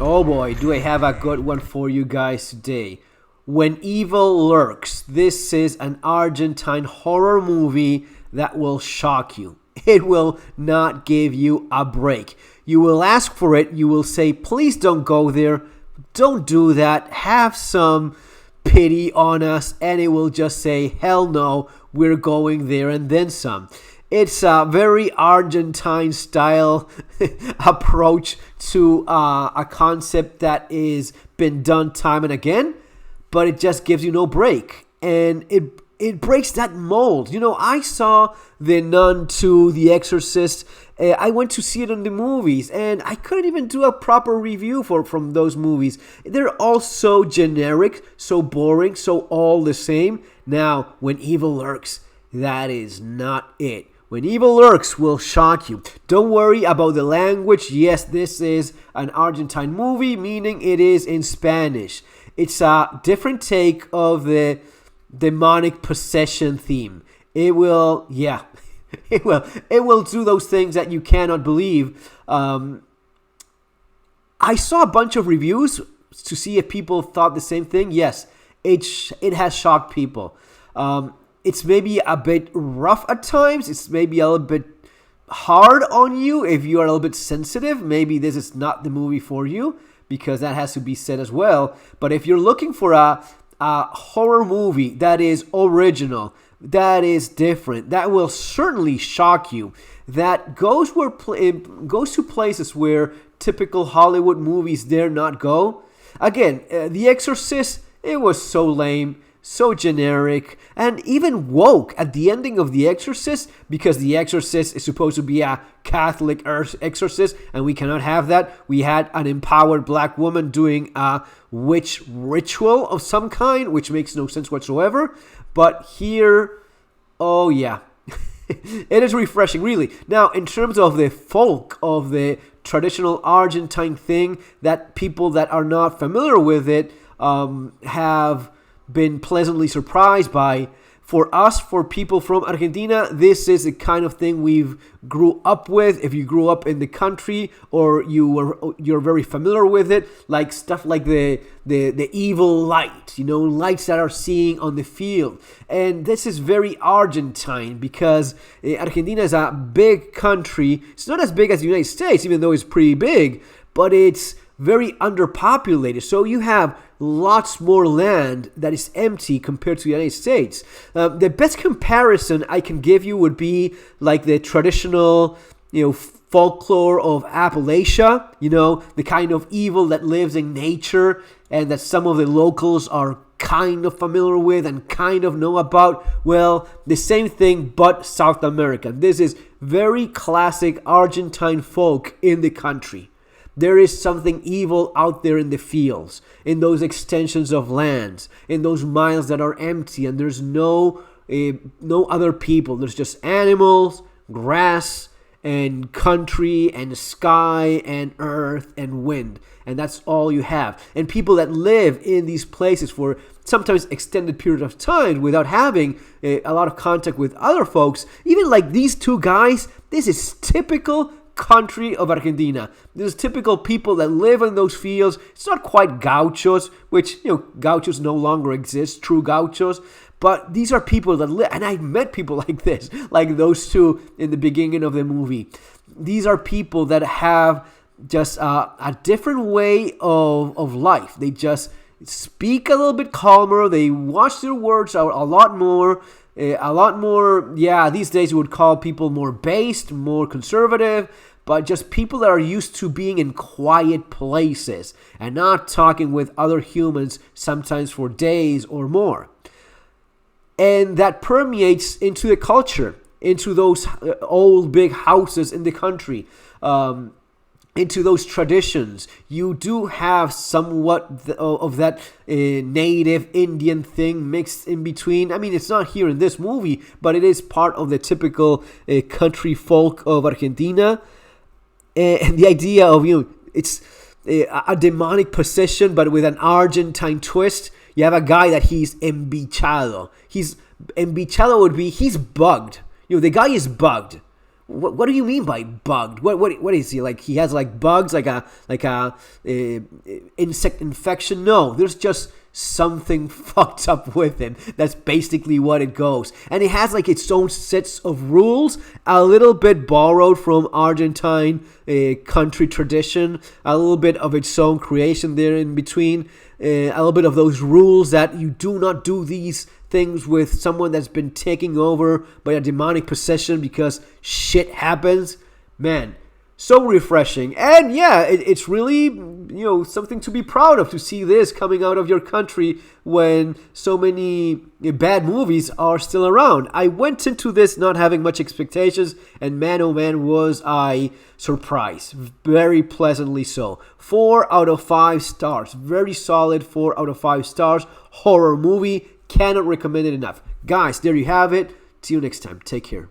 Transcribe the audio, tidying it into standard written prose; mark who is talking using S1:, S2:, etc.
S1: Oh boy, do I have a good one for you guys today. When Evil Lurks. This is an Argentine horror movie that will shock you. It will not give you a break. You will ask for it. You will say, please don't go there. Don't do that. Have some pity on us. And it will just say, hell no, we're going there and then some. It's a very Argentine style approach to a concept that is been done time and again, but it just gives you no break. And it breaks that mold. You know, I saw The Nun 2, The Exorcist. I went to see it in the movies, and I couldn't even do a proper review from those movies. They're all so generic, so boring, so all the same. Now, when Evil Lurks, that is not it. When Evil Lurks will shock you. Don't worry about the language. Yes, this is an Argentine movie, meaning it is in Spanish. It's a different take of the demonic possession theme. It will do those things that you cannot believe. I saw a bunch of reviews to see if people thought the same thing. Yes, it has shocked people. It's maybe a bit rough at times. It's maybe a little bit hard on you if you are a little bit sensitive. Maybe this is not the movie for you, because that has to be said as well. But if you're looking for a horror movie that is original, that is different, that will certainly shock you, that goes to places where typical Hollywood movies dare not go. Again, The Exorcist, it was so lame, so generic, and even woke at the ending of The Exorcist, because The Exorcist is supposed to be a Catholic exorcist, and we cannot have that. We had an empowered black woman doing a witch ritual of some kind, which makes no sense whatsoever. But here, oh yeah, it is refreshing, really. Now, in terms of the folk, of the traditional Argentine thing, that people that are not familiar with it have been pleasantly surprised by. For us, for people from Argentina, this is the kind of thing we've grew up with. If you grew up in the country, or you're very familiar with it, like stuff like the evil light, lights that are seen on the field. And this is very Argentine, because Argentina is a big country. It's not as big as the United States, even though it's pretty big, but it's very underpopulated. So you have lots more land that is empty compared to the United States. The best comparison I can give you would be like the traditional, folklore of Appalachia, the kind of evil that lives in nature and that some of the locals are kind of familiar with and kind of know about. Well, the same thing, but South America. This is very classic Argentine folk in the country. There is something evil out there in the fields, in those extensions of lands, in those miles that are empty, and there's no other people. There's just animals, grass, and country, and sky, and earth, and wind. And that's all you have. And people that live in these places for sometimes extended period of time without having a lot of contact with other folks, even like these two guys, this is typical country of Argentina. There's typical people that live in those fields. It's not quite gauchos, which, gauchos no longer exist, true gauchos, but these are people that live, and I met people like this, like those two in the beginning of the movie. These are people that have just a different way of life. They just speak a little bit calmer. They watch their words out a lot more. These days you would call people more based, more conservative, but just people that are used to being in quiet places and not talking with other humans, sometimes for days or more. And that permeates into the culture, into those old big houses in the country, into those traditions. You do have somewhat of that native Indian thing mixed in between. I mean, it's not here in this movie, but it is part of the typical country folk of Argentina. And the idea of, it's a demonic possession, but with an Argentine twist. You have a guy that he's embichado. Embichado would be, he's bugged. The guy is bugged. what do you mean by bugged? What is he like? He has like bugs, like a insect infection? No, there's just something fucked up with him. That's basically what it goes. And it has like its own sets of rules, a little bit borrowed from Argentine country tradition, a little bit of its own creation there in between, a little bit of those rules that you do not do these things with someone that's been taken over by a demonic possession, because shit happens. Man, so refreshing. And yeah, it's really, something to be proud of, to see this coming out of your country when so many bad movies are still around. I went into this not having much expectations, and man, oh man, was I surprised. Very pleasantly so. 4 out of 5 stars. Very solid 4 out of 5 stars. Horror movie. Cannot recommend it enough. Guys, there you have it. See you next time. Take care.